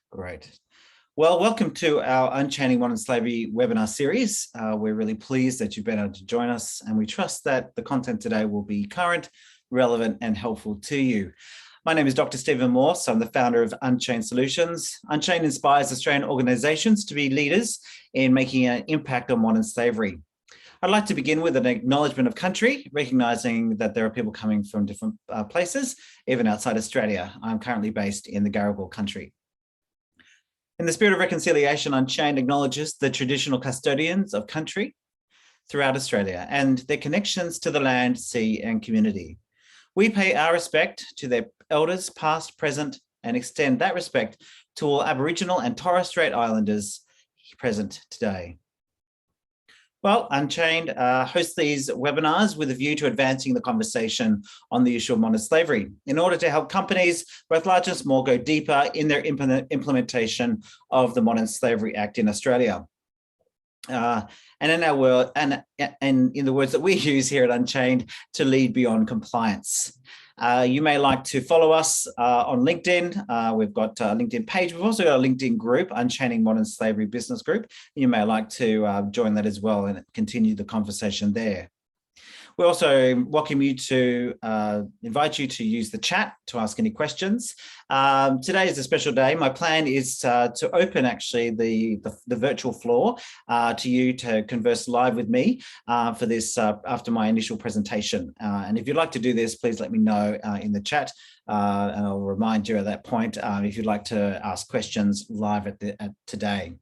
Great. Well, welcome to our Unchaining Modern Slavery webinar series. We're really pleased that you've been able to join us, and we trust that the content today will be current, relevant, and helpful to you. My name is Dr. Stephen Morse. I'm the founder of Unchained Solutions. Unchained inspires Australian organisations to be leaders in making an impact on modern slavery. I'd like to begin with an acknowledgement of country, recognising that there are people coming from different places, even outside Australia. I'm currently based in the Gadigal country. In the spirit of reconciliation, Unchained acknowledges the traditional custodians of country throughout Australia and their connections to the land, sea, and community. We pay our respect to their elders, past, present, and extend that respect to all Aboriginal and Torres Strait Islanders present today. Well, Unchained hosts these webinars with a view to advancing the conversation on the issue of modern slavery in order to help companies, both large and small, go deeper in their implementation of the Modern Slavery Act in Australia. And in our world, and in the words that we use here at Unchained, to lead beyond compliance. You may like to follow us on LinkedIn. We've got a LinkedIn page. We've also got a LinkedIn group, Unchaining Modern Slavery Business Group. You may like to join that as well and continue the conversation there. We also welcome you to invite you to use the chat to ask any questions. Today is a special day. My plan is to open actually the virtual floor to you to converse live with me for this after my initial presentation. And if you'd like to do this, please let me know in the chat. And I'll remind you at that point if you'd like to ask questions live at today.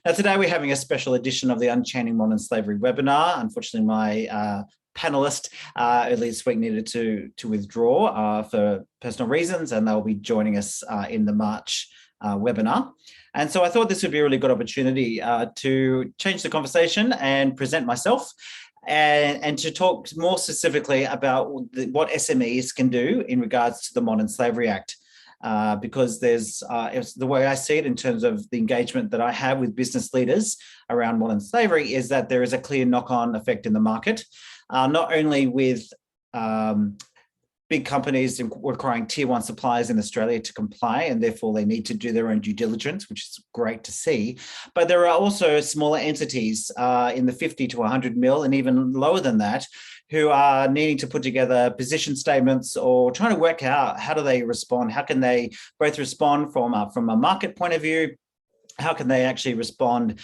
Now, today we're having a special edition of the Unchaining Modern Slavery webinar. Unfortunately, my panelist earlier this week needed to withdraw for personal reasons, and they'll be joining us in the March webinar. And so I thought this would be a really good opportunity to change the conversation and present myself and to talk more specifically about what SMEs can do in regards to the Modern Slavery Act. Because there's, the way I see it in terms of the engagement that I have with business leaders around modern slavery is that there is a clear knock-on effect in the market, not only with big companies requiring tier 1 suppliers in Australia to comply, and therefore they need to do their own due diligence, which is great to see. But there are also smaller entities in the 50 to 100 mil and even lower than that, who are needing to put together position statements or trying to work out how do they respond, how can they both respond from a market point of view, how can they actually respond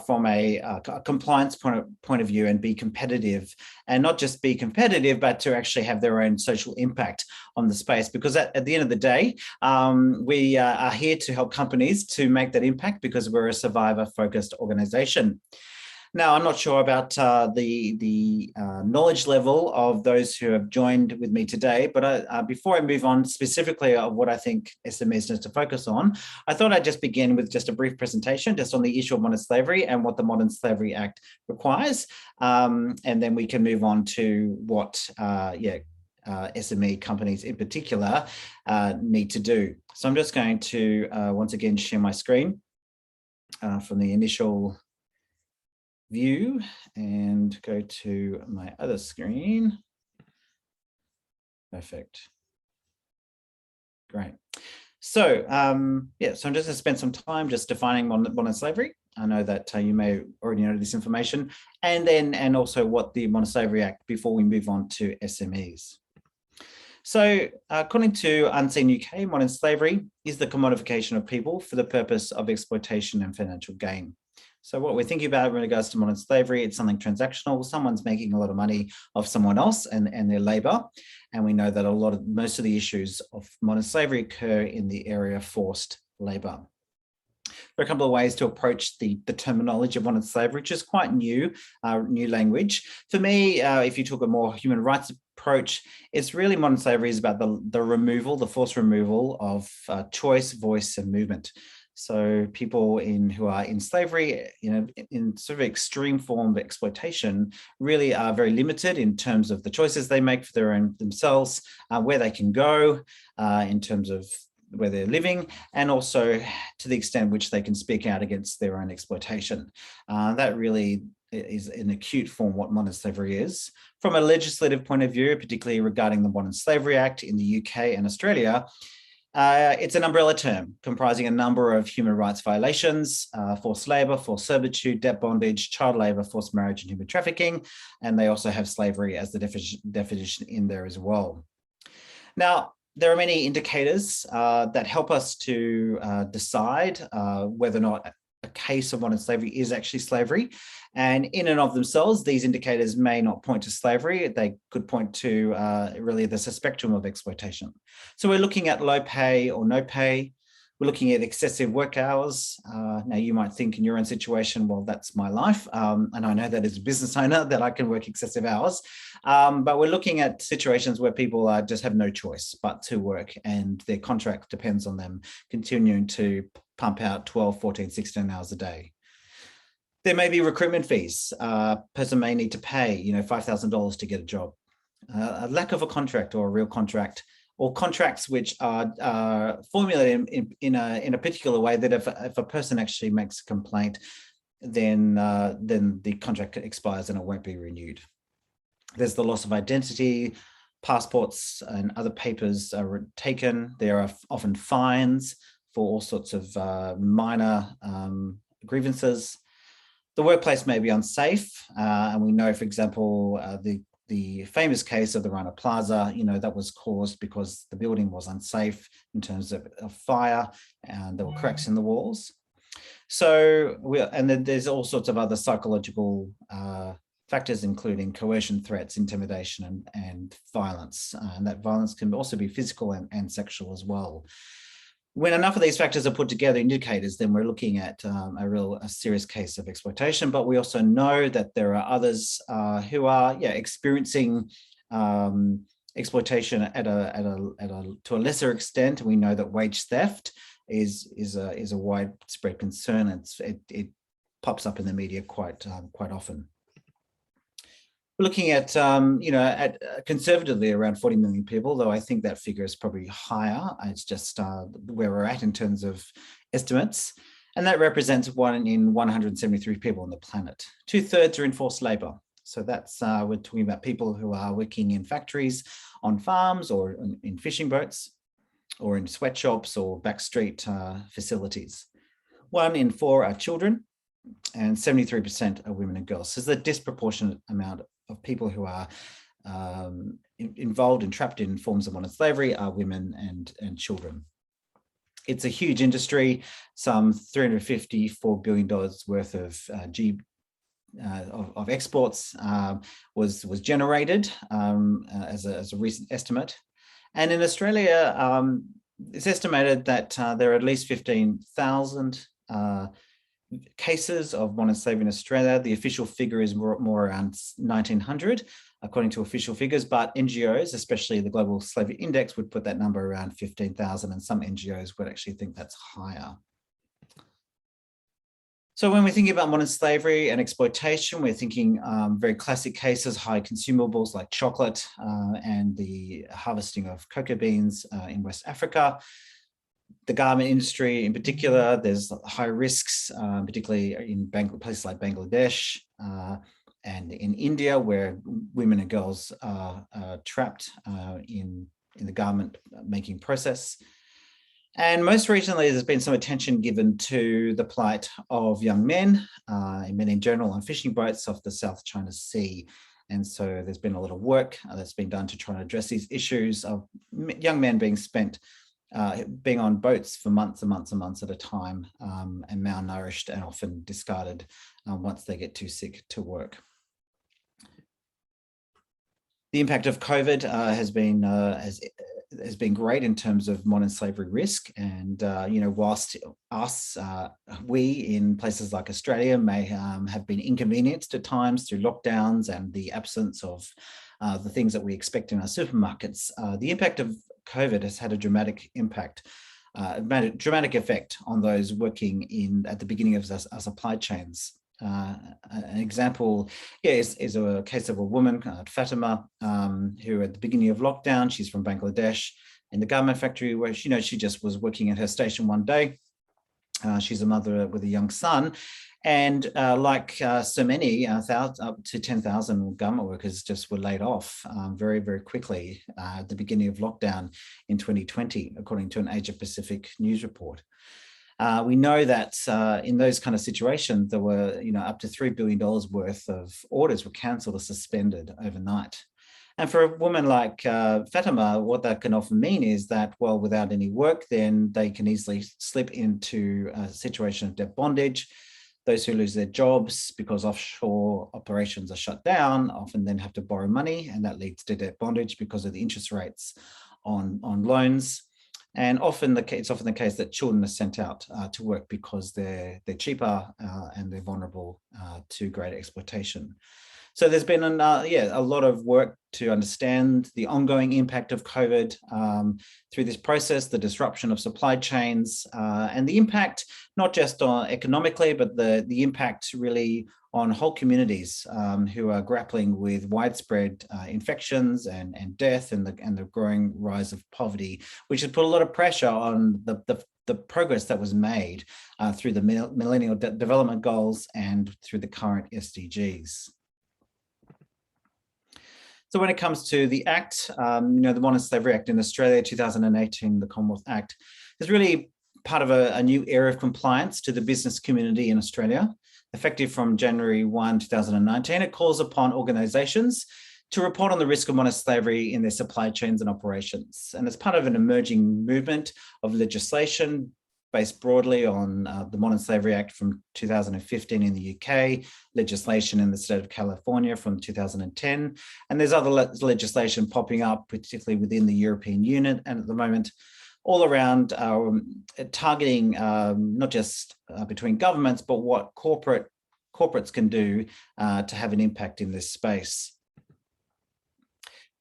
from a compliance point of view and be competitive, and not just be competitive, but to actually have their own social impact on the space. Because at the end of the day, we are here to help companies to make that impact because we're a survivor-focused organisation. Now, I'm not sure about the knowledge level of those who have joined with me today, but before I move on specifically of what I think SMEs need to focus on, I thought I'd just begin with just a brief presentation just on the issue of modern slavery and what the Modern Slavery Act requires, and then we can move on to what SME companies in particular need to do. So I'm just going to once again share my screen from the initial view and go to my other screen. Perfect. Great. So so I'm just going to spend some time just defining modern slavery. I know that you may already know this information, and also what the Modern Slavery Act before we move on to SMEs. So according to Unseen UK, modern slavery is the commodification of people for the purpose of exploitation and financial gain. So what we're thinking about in regards to modern slavery, it's something transactional. Someone's making a lot of money off someone else and their labour. And we know that most of the issues of modern slavery occur in the area of forced labour. There are a couple of ways to approach the terminology of modern slavery, which is quite new language. For me, if you took a more human rights approach, it's really modern slavery is about the forced removal of choice, voice, and movement. So people who are in slavery, in sort of extreme form of exploitation, really are very limited in terms of the choices they make for themselves, where they can go, in terms of where they're living, and also to the extent which they can speak out against their own exploitation. That really is an acute form what modern slavery is. From a legislative point of view, particularly regarding the Modern Slavery Act in the UK and Australia, It's an umbrella term comprising a number of human rights violations: forced labor, forced servitude, debt bondage, child labor, forced marriage, and human trafficking. And they also have slavery as the definition in there as well. Now, there are many indicators that help us to decide whether or not a case of modern slavery is actually slavery. And in and of themselves, these indicators may not point to slavery. They could point to really there's a spectrum of exploitation. So we're looking at low pay or no pay. We're looking at excessive work hours. Now, you might think in your own situation, well, that's my life. And I know that as a business owner that I can work excessive hours. But we're looking at situations where people just have no choice but to work, and their contract depends on them continuing to pump out 12, 14, 16 hours a day. There may be recruitment fees. A person may need to pay, $5,000 to get a job. A lack of a contract or a real contract, or contracts which are formulated in a particular way that if a person actually makes a complaint, then the contract expires and it won't be renewed. There's the loss of identity. Passports and other papers are taken. There are often fines for all sorts of minor grievances. The workplace may be unsafe, and we know, for example, the famous case of the Rana Plaza, that was caused because the building was unsafe in terms of fire, and there were cracks in the walls. So, and then there's all sorts of other psychological factors, including coercion, threats, intimidation, and violence. And that violence can also be physical and sexual as well. When enough of these factors are put together, indicators, then we're looking at a serious case of exploitation. But we also know that there are others who are experiencing exploitation to a lesser extent. We know that wage theft is a widespread concern. It pops up in the media quite often. We're looking at, at conservatively around 40 million people, though I think that figure is probably higher. It's just where we're at in terms of estimates. And that represents 1 in 173 people on the planet. 2/3 are in forced labor. So that's, we're talking about people who are working in factories, on farms, or in fishing boats, or in sweatshops or backstreet facilities. 1 in 4 are children, and 73% are women and girls. So there's a disproportionate amount of people who are involved and trapped in forms of modern slavery are women and children. It's a huge industry. Some $354 billion worth of exports was generated as a recent estimate. And in Australia, it's estimated that there are at least 15,000 cases of modern slavery in Australia. The official figure is more around 1,900, according to official figures, but NGOs, especially the Global Slavery Index, would put that number around 15,000, and some NGOs would actually think that's higher. So when we're thinking about modern slavery and exploitation, we're thinking very classic cases: high consumables like chocolate and the harvesting of cocoa beans in West Africa. The garment industry in particular, there's high risks, particularly in places like Bangladesh and in India, where women and girls are trapped in the garment making process. And most recently, there's been some attention given to the plight of young men in general on fishing boats off the South China Sea. And so there's been a lot of work that's been done to try and address these issues of young men being on boats for months and months and months at a time, and malnourished and often discarded once they get too sick to work. The impact of COVID has been great in terms of modern slavery risk, and whilst we in places like Australia may have been inconvenienced at times through lockdowns and the absence of the things that we expect in our supermarkets, the impact of COVID has had a dramatic impact, dramatic effect on those working at the beginning of our supply chains. An example is a case of a woman, Fatima, who at the beginning of lockdown, she's from Bangladesh, in the garment factory, where she just was working at her station one day. She's a mother with a young son. And like so many, up to 10,000 government workers just were laid off very, very quickly at the beginning of lockdown in 2020, according to an Asia Pacific news report. We know that in those kind of situations, there were up to $3 billion worth of orders were cancelled or suspended overnight. And for a woman like Fatima, what that can often mean is that, well, without any work, then they can easily slip into a situation of debt bondage. Those who lose their jobs because offshore operations are shut down often then have to borrow money, and that leads to debt bondage because of the interest rates on loans. And it's often the case that children are sent out to work because they're cheaper and they're vulnerable to greater exploitation. So there's been a lot of work to understand the ongoing impact of COVID through this process, the disruption of supply chains, and the impact not just on economically, but the impact really on whole communities who are grappling with widespread infections and death and the growing rise of poverty, which has put a lot of pressure on the progress that was made through the Millennial Development Goals and through the current SDGs. So when it comes to the Act, the Modern Slavery Act in Australia, 2018, the Commonwealth Act, is really part of a new era of compliance to the business community in Australia. Effective from January 1, 2019, it calls upon organisations to report on the risk of modern slavery in their supply chains and operations. And as part of an emerging movement of legislation based broadly on the Modern Slavery Act from 2015 in the UK, legislation in the state of California from 2010, and there's other legislation popping up, particularly within the European Union, and at the moment, all around targeting not just between governments, but what corporates can do to have an impact in this space.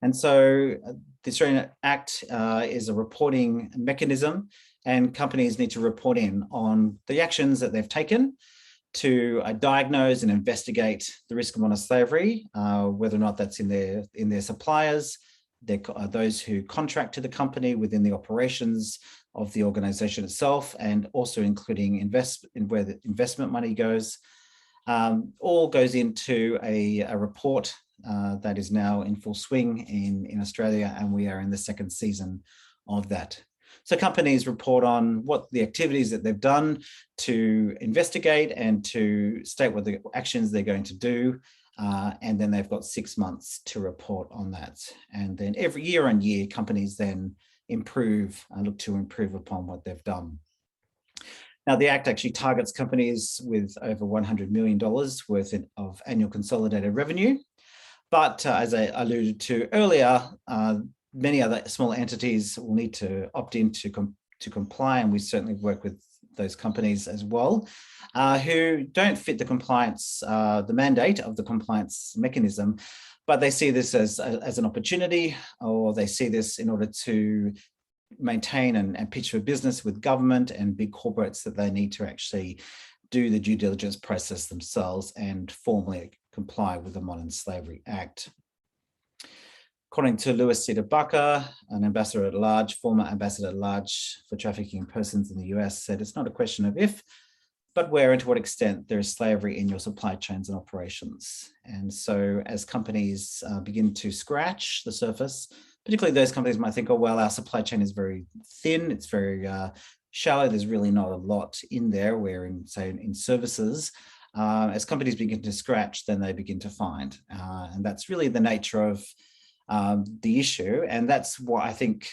And so the Australian Act is a reporting mechanism, and companies need to report in on the actions that they've taken to diagnose and investigate the risk of modern slavery, whether or not that's in their suppliers, those who contract to the company within the operations of the organisation itself, and also including where the investment money goes. All goes into a report that is now in full swing in Australia, and we are in the second season of that. So companies report on what the activities that they've done to investigate and to state what the actions they're going to do. And then they've got 6 months to report on that. And then every year on year, companies then look to improve upon what they've done. Now, the Act actually targets companies with over $100 million worth of annual consolidated revenue. But as I alluded to earlier, many other small entities will need to opt in to comply, and we certainly work with those companies as well, who don't fit the compliance, the mandate of the compliance mechanism, but they see this as an opportunity, or they see this in order to maintain and pitch for business with government and big corporates, that they need to actually do the due diligence process themselves and formally comply with the Modern Slavery Act. According to Louis Bucker, an ambassador at large, former ambassador at large for trafficking in persons in the US, said it's not a question of if, but where and to what extent there is slavery in your supply chains and operations. And so as companies begin to scratch the surface, particularly those companies might think, oh, well, our supply chain is very thin, it's very shallow, there's really not a lot in there, where in services, as companies begin to scratch, then they begin to find. And that's really the nature of the issue. And that's what I think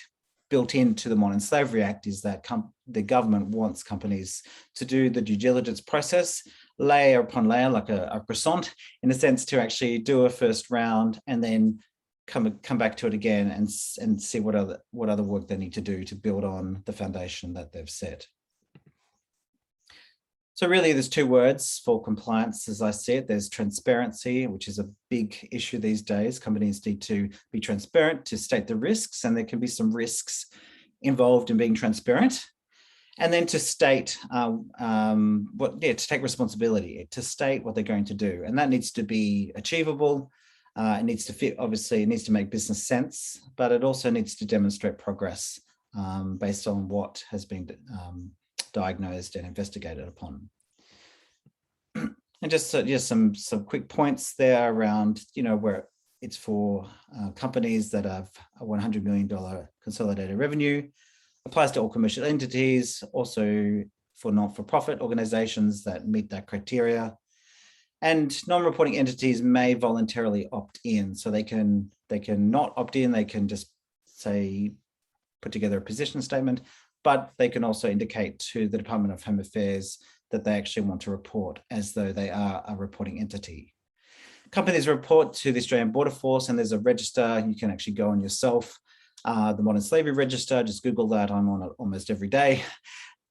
built into the Modern Slavery Act is that the government wants companies to do the due diligence process, layer upon layer, like a croissant, in a sense, to actually do a first round and then come back to it again and see what other work they need to do to build on the foundation that they've set. So really, there's two words for compliance, as I see it. There's transparency, which is a big issue these days. Companies need to be transparent to state the risks, and there can be some risks involved in being transparent. And then to state to take responsibility, to state what they're going to do, and that needs to be achievable. It needs to fit. Obviously, it needs to make business sense, but it also needs to demonstrate progress based on what has been diagnosed and investigated upon. And just some quick points there around, where it's for companies that have a $100 million consolidated revenue, applies to all commercial entities, also for not-for-profit organizations that meet that criteria. And non-reporting entities may voluntarily opt in. So they can not opt in, they can just say, put together a position statement, but they can also indicate to the Department of Home Affairs that they actually want to report as though they are a reporting entity. Companies report to the Australian Border Force, and there's a register. You can actually go on yourself, the Modern Slavery Register. Just Google that. I'm on it almost every day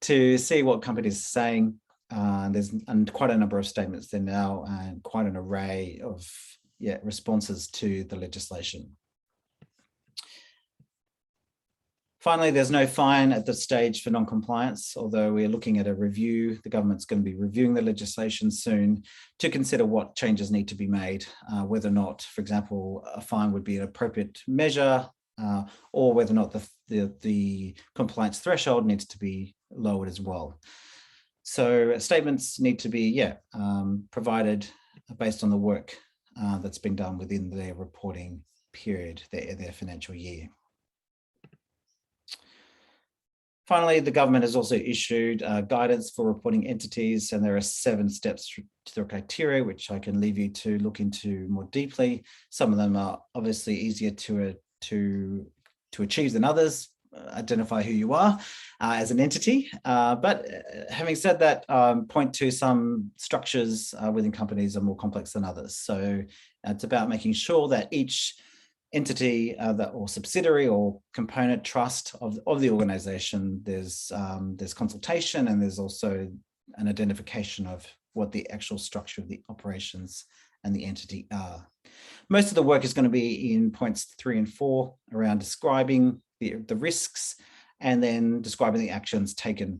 to see what companies are saying. There's quite a number of statements there now, and quite an array of responses to the legislation. Finally, there's no fine at this stage for non-compliance, although we're looking at a review. The government's going to be reviewing the legislation soon to consider what changes need to be made, whether or not, for example, a fine would be an appropriate measure, or whether or not the compliance threshold needs to be lowered as well. So statements need to be provided based on the work that's been done within their reporting period, their financial year. Finally, the government has also issued guidance for reporting entities, and there are 7 steps to the criteria, which I can leave you to look into more deeply. Some of them are obviously easier to achieve than others. Identify who you are as an entity. But having said that, point to some structures within companies are more complex than others. So it's about making sure that each entity or subsidiary or component trust of the organization, there's consultation, and there's also an identification of what the actual structure of the operations and the entity are. Most of the work is going to be in points 3 and 4 around describing the risks and then describing the actions taken.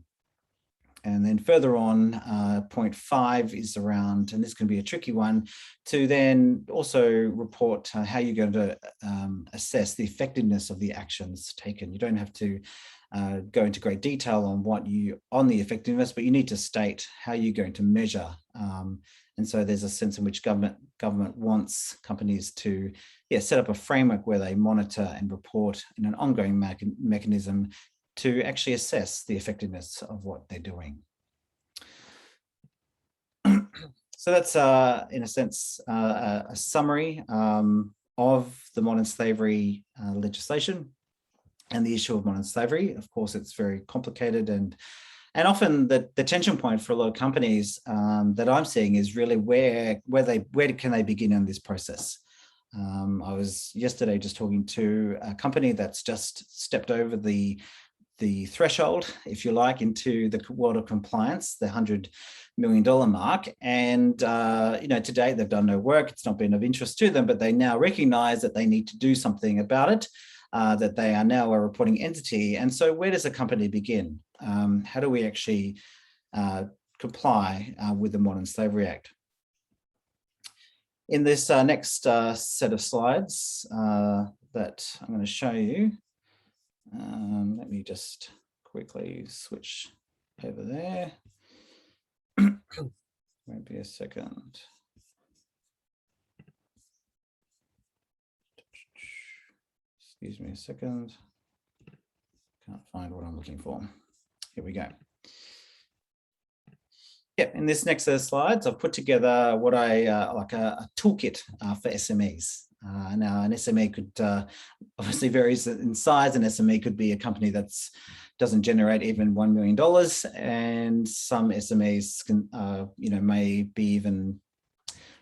And then further on, point 5 is around, and this can be a tricky one, to then also report how you're going to assess the effectiveness of the actions taken. You don't have to go into great detail on the effectiveness, but you need to state how you're going to measure. And so there's a sense in which government wants companies to set up a framework where they monitor and report in an ongoing mechanism to actually assess the effectiveness of what they're doing. So that's, in a sense, a summary of the modern slavery legislation and the issue of modern slavery. Of course, it's very complicated, and often the tension point for a lot of companies that I'm seeing is really where can they begin in this process. I was yesterday just talking to a company that's just stepped over the threshold, if you like, into the world of compliance, the $100 million mark. And, to date, they've done no work. It's not been of interest to them, but they now recognize that they need to do something about it, that they are now a reporting entity. And so where does a company begin? How do we actually comply with the Modern Slavery Act? In this next set of slides that I'm going to show you, let me just quickly switch over there. Won't be a second. Excuse me a second. Can't find what I'm looking for. Here we go. In this next set of slides, I've put together what I like a toolkit for SMEs. Now, an SME could obviously varies in size. An SME could be a company that doesn't generate even $1 million, and some SMEs can, may be even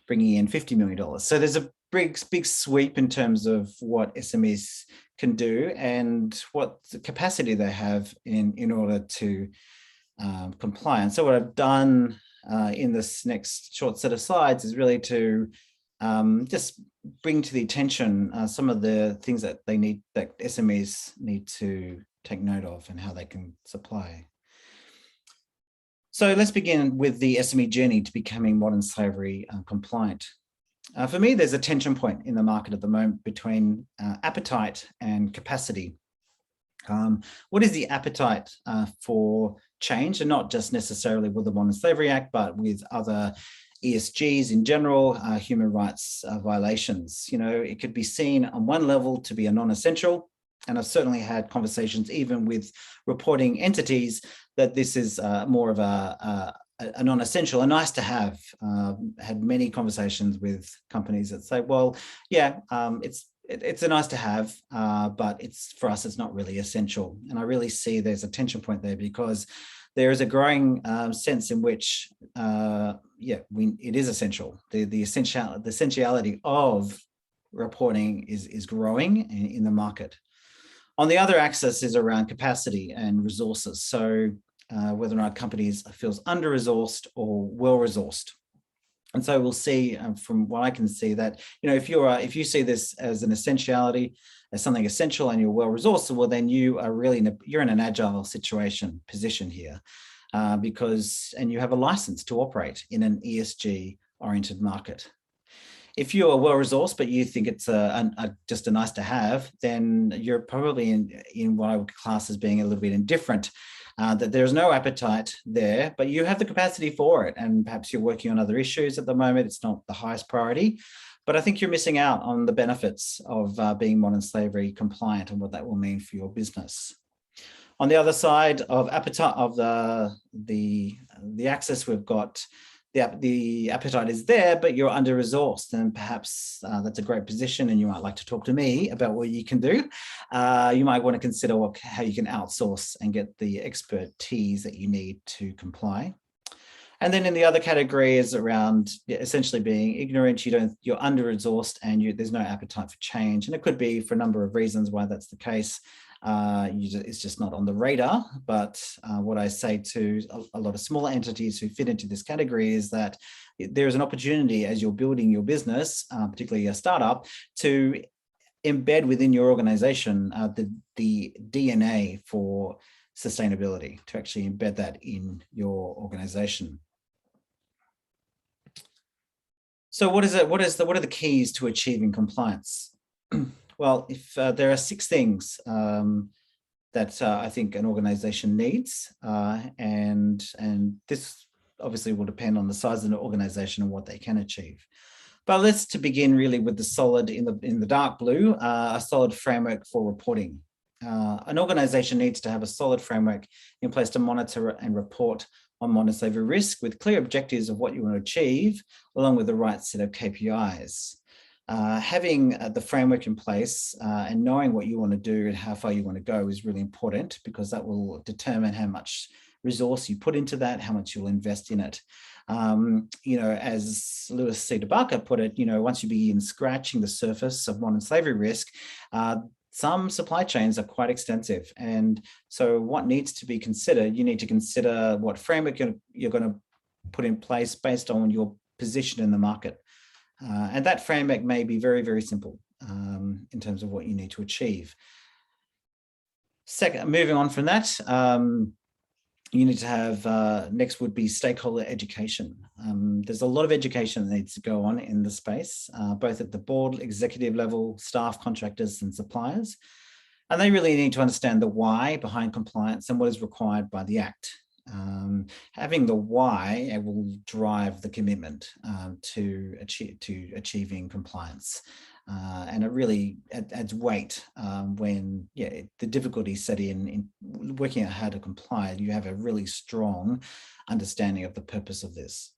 bringing in $50 million. So there's a big sweep in terms of what SMEs can do and what the capacity they have in order to comply. And so what I've done in this next short set of slides is really to just bring to the attention some of the things that SMEs need to take note of and how they can supply. So let's begin with the SME journey to becoming modern slavery compliant. For me, there's a tension point in the market at the moment between appetite and capacity. What is the appetite for change, and not just necessarily with the Modern Slavery Act, but with other ESGs in general, human rights violations? You know, it could be seen on one level to be a non-essential, and I've certainly had conversations even with reporting entities that this is more of a non-essential, a nice to have. Had many conversations with companies that say, well, yeah, it's a nice to have, but it's, for us, it's not really essential. And I really see there's a tension point there, because there is a growing sense in which, it is essential. The essentiality of reporting is growing in the market. On the other axis is around capacity and resources. So whether or not companies feels under-resourced or well-resourced. And so we'll see from what I can see that, you know, if you see this as an essentiality, as something essential, and you're well-resourced, well, then you are really you're in an agile position here, because you have a license to operate in an ESG-oriented market. If you are well-resourced, but you think it's just a nice to have, then you're probably in what I would class as being a little bit indifferent, that there's no appetite there, but you have the capacity for it. And perhaps you're working on other issues at the moment. It's not the highest priority, but I think you're missing out on the benefits of being modern slavery compliant and what that will mean for your business. On the other side of appetite of the axis, we've got the appetite is there, but you're under-resourced, and perhaps that's a great position, and you might like to talk to me about what you can do. You might want to consider how you can outsource and get the expertise that you need to comply. And then in the other category is around essentially being ignorant. You're under-resourced, and there's no appetite for change, and it could be for a number of reasons why that's the case. It's just not on the radar. But what I say to a lot of smaller entities who fit into this category is that there's an opportunity, as you're building your business, particularly a startup, to embed within your organization the DNA for sustainability, to actually embed that in your organization. So what is it? What are the keys to achieving compliance? Well, if there are 6 things that I think an organization needs, and this obviously will depend on the size of the organization and what they can achieve. But let's to begin really with the solid in the dark blue, a solid framework for reporting. An organization needs to have a solid framework in place to monitor and report on modern slavery risk, with clear objectives of what you want to achieve, along with the right set of KPIs. Having the framework in place and knowing what you want to do and how far you want to go is really important, because that will determine how much resource you put into that, how much you'll invest in it. You know, as Lewis C. DeBarker put it, you know, once you begin scratching the surface of modern slavery risk, some supply chains are quite extensive. And so what needs to be considered, you need to consider what framework you're going to put in place based on your position in the market. And that framework may be very, very simple in terms of what you need to achieve. Second, moving on from that, you need to have, next would be stakeholder education. There's a lot of education that needs to go on in the space, both at the board, executive level, staff, contractors, and suppliers. And they really need to understand the why behind compliance and what is required by the Act. Having the why will drive the commitment to achieving compliance. And it really adds weight when the difficulties set in working out how to comply. You have a really strong understanding of the purpose of this.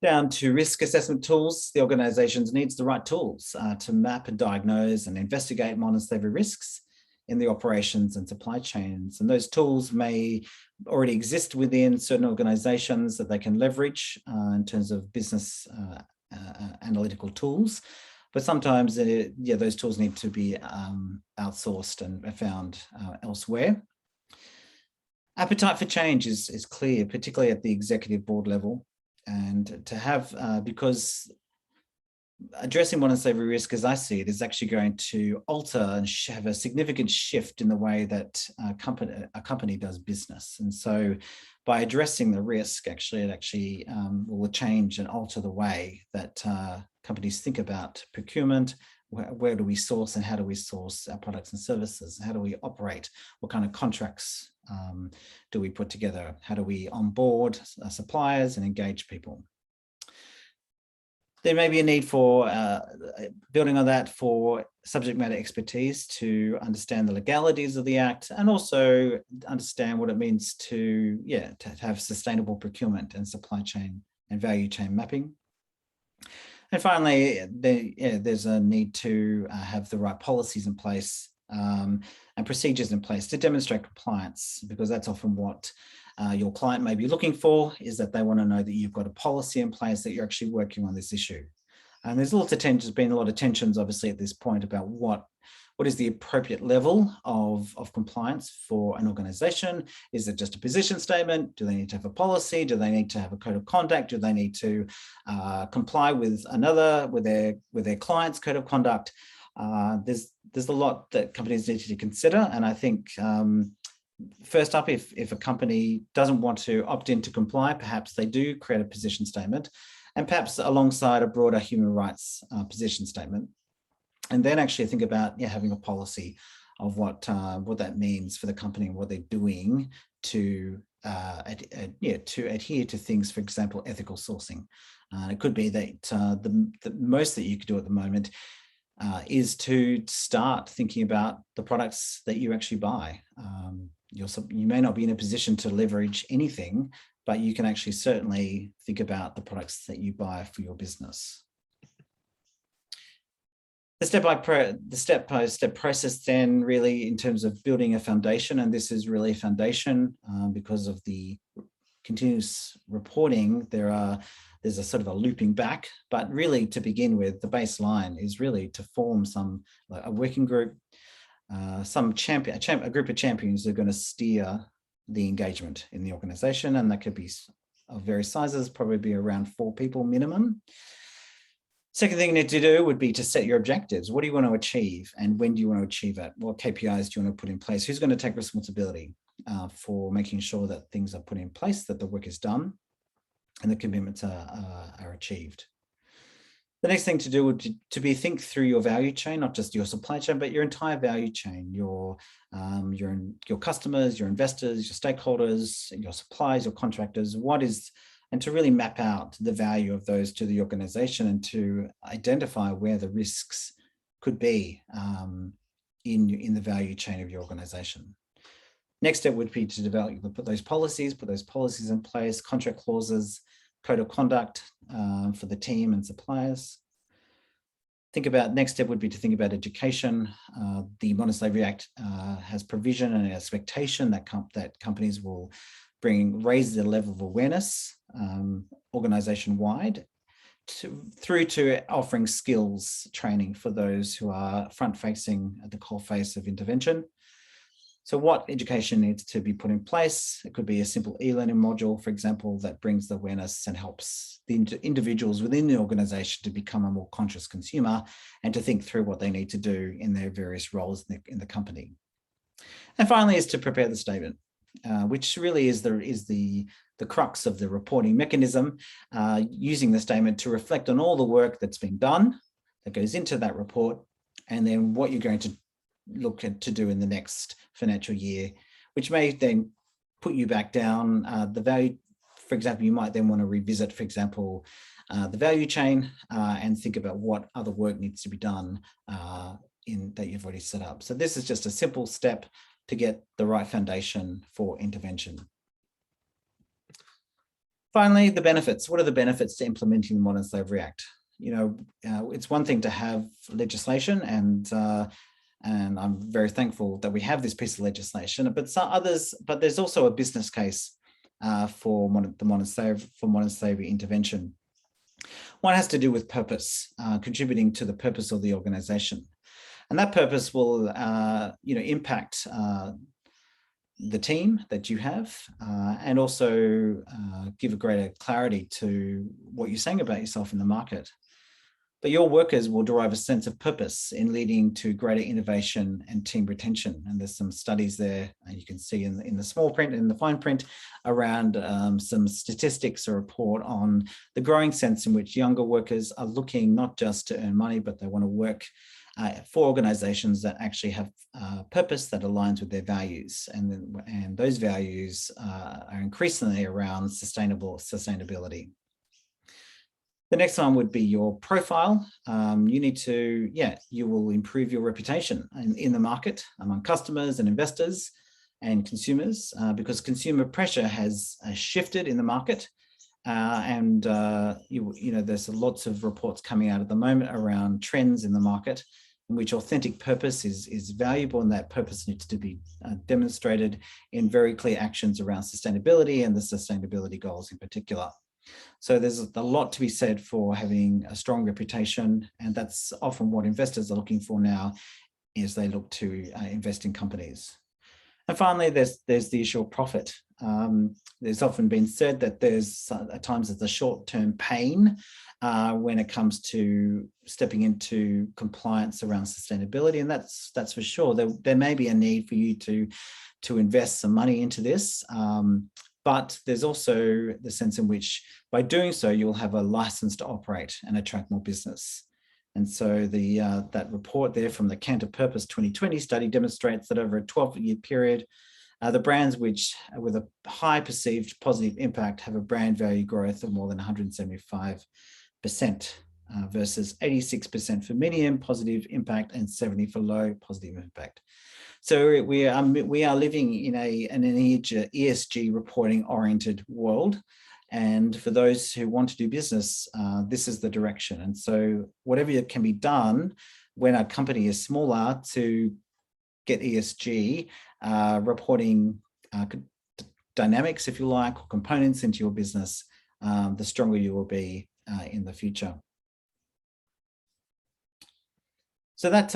Down to risk assessment tools, the organisations needs the right tools to map and diagnose and investigate modern slavery risks in the operations and supply chains. And those tools may already exist within certain organisations that they can leverage in terms of business analytical tools. But sometimes, those tools need to be outsourced and found elsewhere. Appetite for change is clear, particularly at the executive board level. And to have, because addressing modern slavery risk, as I see it, is actually going to alter and have a significant shift in the way that a company does business. And so by addressing the risk, it will change and alter the way that companies think about procurement, where do we source and how do we source our products and services? How do we operate? What kind of contracts do we put together? How do we onboard suppliers and engage people? There may be a need for building on that for subject matter expertise to understand the legalities of the Act and also understand what it means to have sustainable procurement and supply chain and value chain mapping. And finally, there's a need to have the right policies in place and procedures in place to demonstrate compliance, because that's often what your client may be looking for, is that they want to know that you've got a policy in place, that you're actually working on this issue. And there's been a lot of tensions, obviously, at this point about what is the appropriate level of compliance for an organization. Is it just a position statement? Do they need to have a policy? Do they need to have a code of conduct? Do they need to comply with their client's code of conduct? There's a lot that companies need to consider. And I think first up, if a company doesn't want to opt in to comply, perhaps they do create a position statement, and perhaps alongside a broader human rights position statement. And then actually think about having a policy of what that means for the company and what they're doing to adhere to things, for example, ethical sourcing. It could be that the most that you could do at the moment is to start thinking about the products that you actually buy. You may not be in a position to leverage anything, but you can actually certainly think about the products that you buy for your business. The step-by-step process then really in terms of building a foundation, and this is really a foundation because of the continuous reporting, there's a sort of a looping back, but really to begin with, the baseline is really to form a working group, a group of champions who are going to steer the engagement in the organization, and that could be of various sizes, probably be around 4 people minimum. Second thing you need to do would be to set your objectives. What do you want to achieve and when do you want to achieve it? What KPIs do you want to put in place? Who's going to take responsibility for making sure that things are put in place, that the work is done and the commitments are achieved? The next thing to do would be think through your value chain, not just your supply chain, but your entire value chain, your customers, your investors, your stakeholders, your suppliers, your contractors, and to really map out the value of those to the organization and to identify where the risks could be in the value chain of your organization. Next step would be to put those policies in place, contract clauses, code of conduct for the team and suppliers. Next step would be to think about education. The Modern Slavery Act has provision and an expectation that companies will raise the level of awareness organization-wide through to offering skills training for those who are front-facing at the core face of intervention. So what education needs to be put in place? It could be a simple e-learning module, for example, that brings the awareness and helps the individuals within the organization to become a more conscious consumer and to think through what they need to do in their various roles in the company. And finally is to prepare the statement, which really is the crux of the reporting mechanism, using the statement to reflect on all the work that's been done that goes into that report, and then what you're going to look to do in the next financial year, which may then put you back down the value. For example, you might then want to revisit, for example, the value chain and think about what other work needs to be done that you've already set up. So this is just a simple step to get the right foundation for intervention. Finally, the benefits. What are the benefits to implementing the Modern Slavery Act? It's one thing to have legislation, and I'm very thankful that we have this piece of legislation, but there's also a business case for modern slavery intervention. One has to do with purpose, contributing to the purpose of the organization. And that purpose will impact the team that you have and also give a greater clarity to what you're saying about yourself in the market. But your workers will derive a sense of purpose in leading to greater innovation and team retention. And there's some studies there, and you can see in the small print and the fine print around some statistics or report on the growing sense in which younger workers are looking not just to earn money, but they want to work for organizations that actually have purpose that aligns with their values. And those values are increasingly around sustainability. The next one would be your profile. You need to, you will improve your reputation in the market among customers and investors and consumers because consumer pressure has shifted in the market. There's lots of reports coming out at the moment around trends in the market in which authentic purpose is valuable, and that purpose needs to be demonstrated in very clear actions around sustainability and the sustainability goals in particular. So there's a lot to be said for having a strong reputation, and that's often what investors are looking for now as they look to invest in companies. And finally, there's the issue of profit. There's often been said that there's at times there's a short-term pain when it comes to stepping into compliance around sustainability, and that's for sure. There may be a need for you to invest some money into this. But there's also the sense in which by doing so, you'll have a license to operate and attract more business. And so that report there from the Cantor Purpose 2020 study demonstrates that over a 12-year period, the brands which with a high perceived positive impact have a brand value growth of more than 175% versus 86% for medium positive impact and 70% for low positive impact. So we are living in an ESG reporting oriented world. And for those who want to do business, this is the direction. And so whatever can be done when a company is smaller to get ESG reporting dynamics, if you like, or components into your business, the stronger you will be in the future. So that,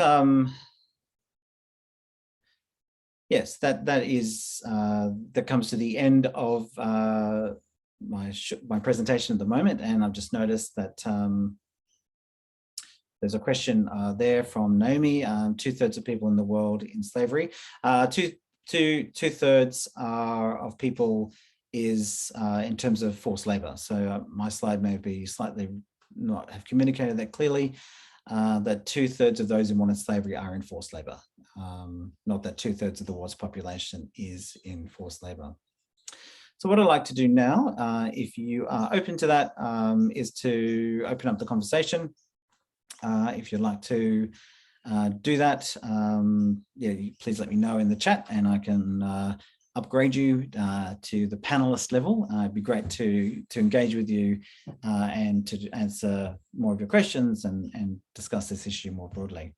yes, that comes to the end of my presentation at the moment, and I've just noticed that there's a question there from Naomi. 2/3 of people in the world in slavery. Two-thirds of people is in terms of forced labor. So my slide may be slightly not have communicated that clearly. That 2/3 of those in modern slavery are in forced labor. Not that 2/3 of the world's population is in forced labor. So what I'd like to do now, if you are open to that, is to open up the conversation. If you'd like to do that, please let me know in the chat and I can upgrade you to the panelist level. It'd be great to engage with you and to answer more of your questions and discuss this issue more broadly.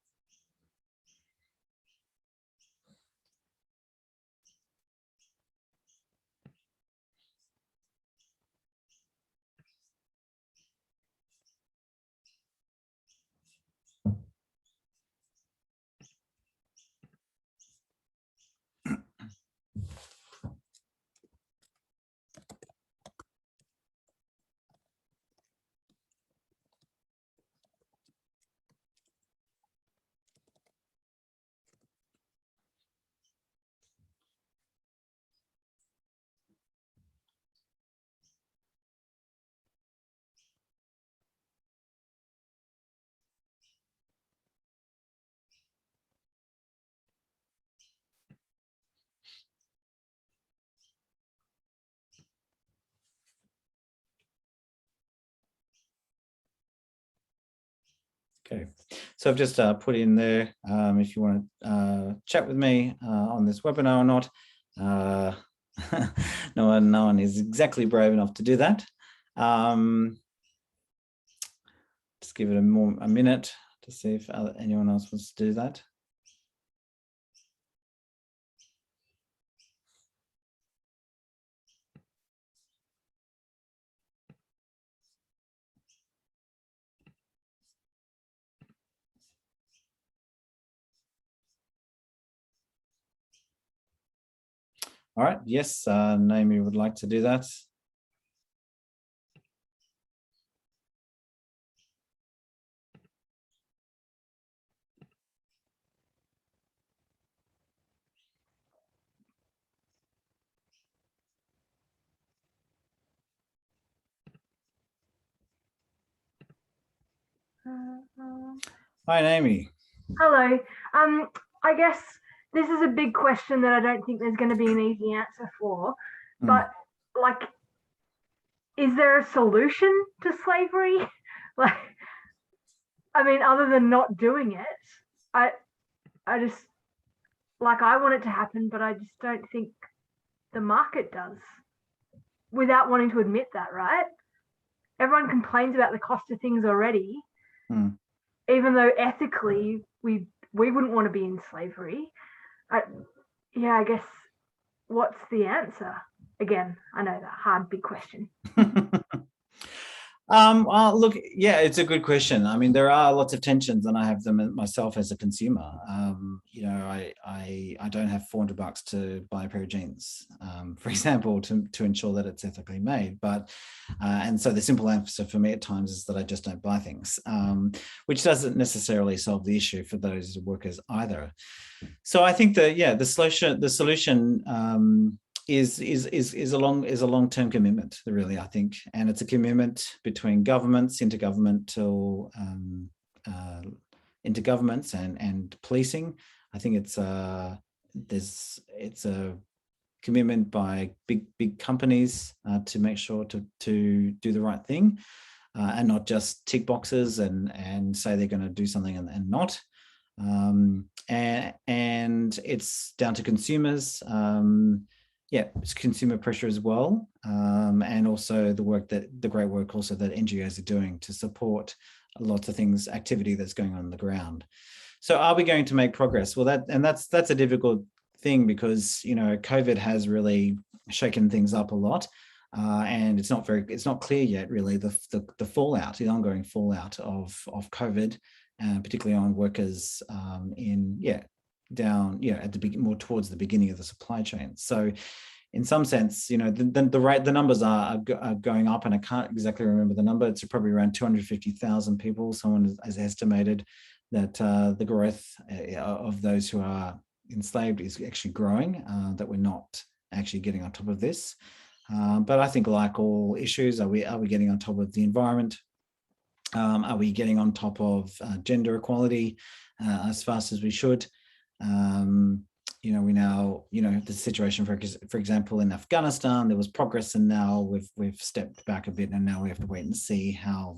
Okay, so I've just put in there if you want to chat with me on this webinar or not. No one is exactly brave enough to do that. Just give it a minute to see if anyone else wants to do that. All right, yes, Naomi would like to do that. Hi, Amy. Hello. I guess this is a big question that I don't think there's going to be an easy answer for. Mm. But like, is there a solution to slavery? Like, I mean, other than not doing it, I I just I want it to happen, but I just don't think the market does. Without wanting to admit that, right? Everyone complains about the cost of things already, Mm. even though ethically we wouldn't want to be in slavery. I, yeah, I guess what's the answer? Again, I know that hard, big question. Well, look, yeah, it's a good question. I mean, there are lots of tensions, and I have them myself as a consumer. I don't have $400 to buy a pair of jeans, for example, to ensure that it's ethically made. But and so the simple answer for me at times is that I just don't buy things, which doesn't necessarily solve the issue for those workers either. So I think that the solution is a long-term commitment, really, I think, and it's a commitment between governments, intergovernmental intergovernments, and policing. I think it's a commitment by big companies to make sure to do the right thing, and not just tick boxes and say they're going to do something and not. And it's down to consumers. It's consumer pressure as well, and also the great work also that NGOs are doing to support lots of things, activity that's going on the ground. So, are we going to make progress? Well, that's a difficult thing, because COVID has really shaken things up a lot, and it's not clear yet, really, the fallout, the ongoing fallout of COVID, particularly on workers down at the more towards the beginning of the supply chain. So in some sense, the numbers are going up, and I can't exactly remember the number. It's probably around 250,000 people. Someone has estimated that the growth of those who are enslaved is actually growing, that we're not actually getting on top of this. But I think, like all issues, are we getting on top of the environment? Are we getting on top of gender equality as fast as we should? We now, the situation, for example, in Afghanistan, there was progress, and now we've stepped back a bit, and now we have to wait and see how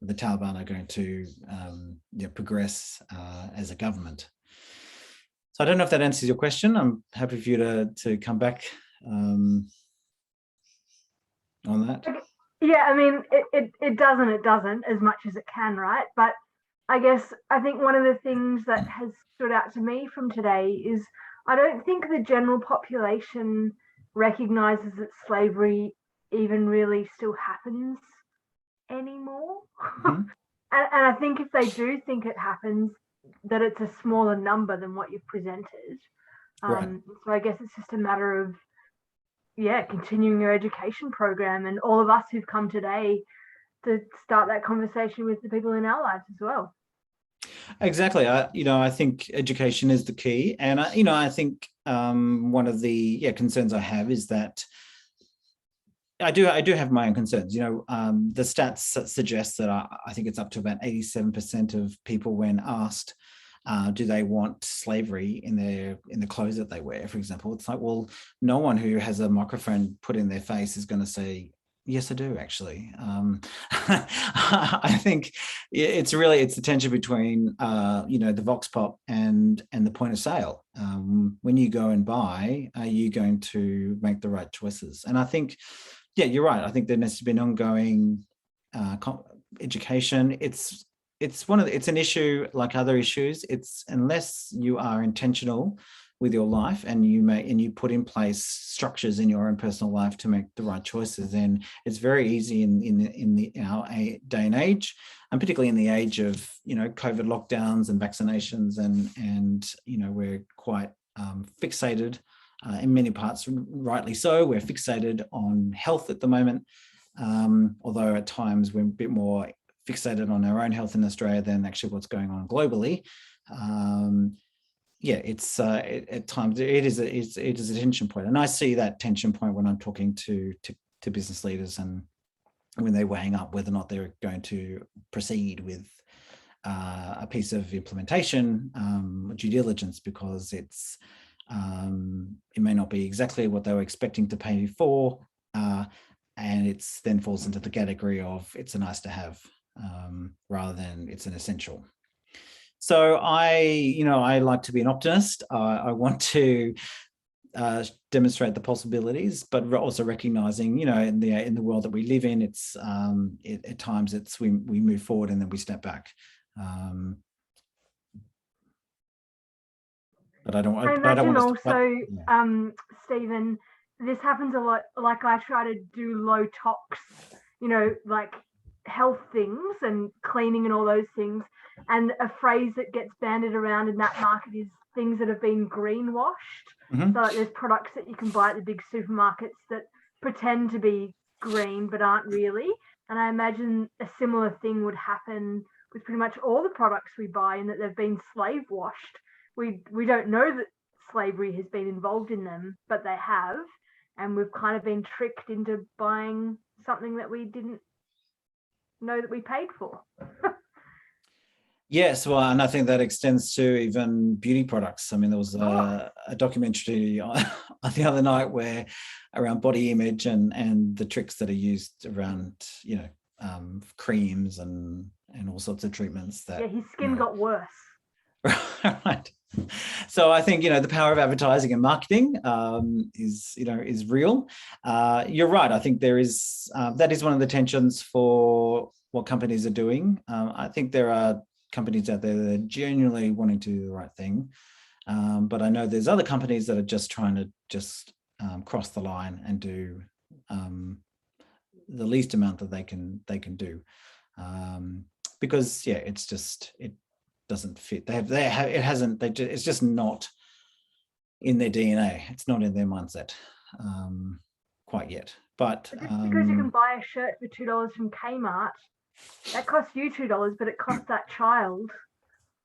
the Taliban are going to progress as a government. So I don't know if that answers your question. I'm happy for you to come back on that. Yeah, I mean, it doesn't as much as it can, right? But I think one of the things that has stood out to me from today is I don't think the general population recognizes that slavery even really still happens anymore. Mm-hmm. And I think if they do think it happens, that it's a smaller number than what you've presented. Right. So I guess it's just a matter of continuing your education program, and all of us who've come today to start that conversation with the people in our lives as well. Exactly. I think education is the key, and I think one of the concerns I have is that I do have my own concerns. The stats suggest that I think it's up to about 87% of people, when asked, do they want slavery in the clothes that they wear, for example. It's like, well, no one who has a microphone put in their face is going to say, yes, I do, actually. I think it's the tension between the vox pop and the point of sale. When you go and buy, are you going to make the right choices? And I think, you're right. I think there needs to be an ongoing education. It's an issue like other issues. It's unless you are intentional with your life, and you put in place structures in your own personal life to make the right choices, then it's very easy in our day and age, and particularly in the age of COVID lockdowns and vaccinations, and we're quite fixated in many parts, rightly so. We're fixated on health at the moment, although at times we're a bit more fixated on our own health in Australia than actually what's going on globally. It's at times it is a tension point, and I see that tension point when I'm talking to business leaders and when they're weighing up whether or not they're going to proceed with a piece of implementation due diligence, because it may not be exactly what they were expecting to pay for, and it's then falls into the category of it's a nice to have rather than it's an essential. So I like to be an optimist. I want to demonstrate the possibilities, but also recognizing, in the world that we live in, it's at times we move forward and then we step back. But I don't. I imagine also, yeah. Stephen, this happens a lot. Like I try to do low tox, like health things and cleaning and all those things. And a phrase that gets banded around in that market is things that have been greenwashed. Mm-hmm. So like there's products that you can buy at the big supermarkets that pretend to be green but aren't really. And I imagine a similar thing would happen with pretty much all the products we buy, in that they've been slave washed. We don't know that slavery has been involved in them, but they have, and we've kind of been tricked into buying something that we didn't know that we paid for. Yes, well, and I think that extends to even beauty products. I mean, there was a documentary the other night around body image and the tricks that are used around, creams and all sorts of treatments. That his skin got worse. Right. So I think the power of advertising and marketing is real. You're right. I think there is that is one of the tensions for what companies are doing. I think there are companies out there that are genuinely wanting to do the right thing, but I know there's other companies that are just trying to cross the line and do the least amount that they can do, because it doesn't fit. It's just not in their DNA. It's not in their mindset quite yet. But just because you can buy a shirt for $2 from Kmart, that costs you $2, but it costs that child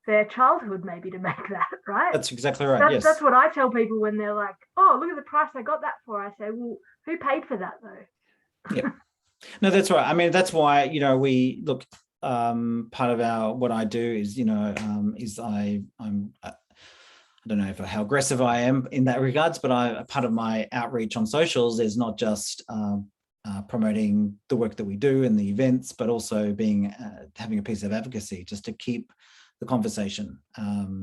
their childhood maybe to make that, right? That's exactly right. Yes. That's what I tell people when they're like, "Oh, look at the price I got that for." I say, "Well, who paid for that though?" Yeah. No, that's right. I mean, that's why we look. Part of what I do is I don't know how aggressive I am in that regards, but part of my outreach on socials is not just promoting the work that we do and the events, but also having a piece of advocacy just to keep the conversation,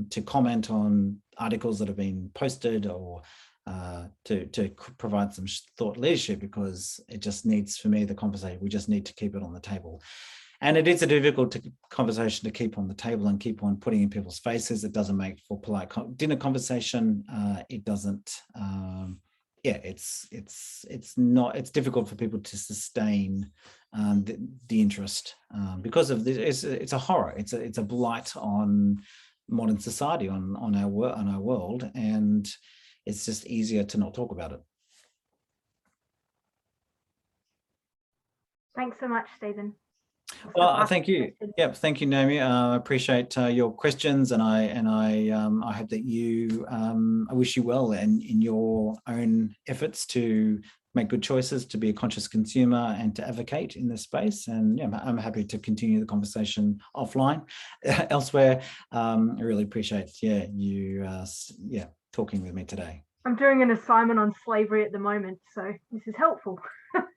to comment on articles that have been posted, or to provide some thought leadership, because it just needs, for me, the conversation, we just need to keep it on the table. And it is a difficult conversation to keep on the table and keep on putting in people's faces. It doesn't make for polite dinner conversation. It doesn't. It's difficult for people to sustain the interest because of this. It's a horror. It's a blight on modern society, on our world, and it's just easier to not talk about it. Thanks so much, Stephen. Well, thank you. Yep, thank you, Naomi. I appreciate your questions, and I hope that I wish you well in your own efforts to make good choices, to be a conscious consumer, and to advocate in this space. And I'm happy to continue the conversation offline elsewhere. I really appreciate you talking with me today. I'm doing an assignment on slavery at the moment, so this is helpful.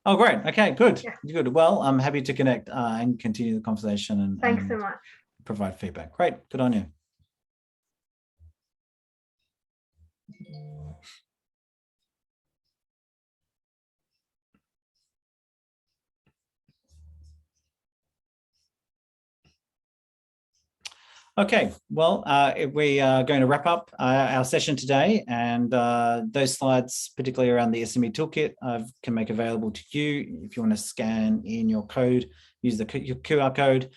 Oh, great. Okay, good. Yeah. Good. Well, I'm happy to connect and continue the conversation and thanks so much. Provide feedback. Great. Good on you. Okay, well, we are going to wrap up our session today, and those slides, particularly around the SME Toolkit, I can make available to you if you want to scan in your code, use your QR code.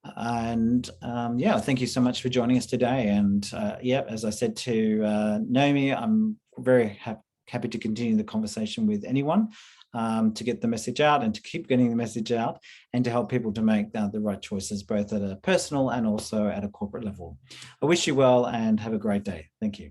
And thank you so much for joining us today. And as I said to Naomi, I'm very happy to continue the conversation with anyone to get the message out and to keep getting the message out and to help people to make the right choices, both at a personal and also at a corporate level. I wish you well and have a great day. Thank you.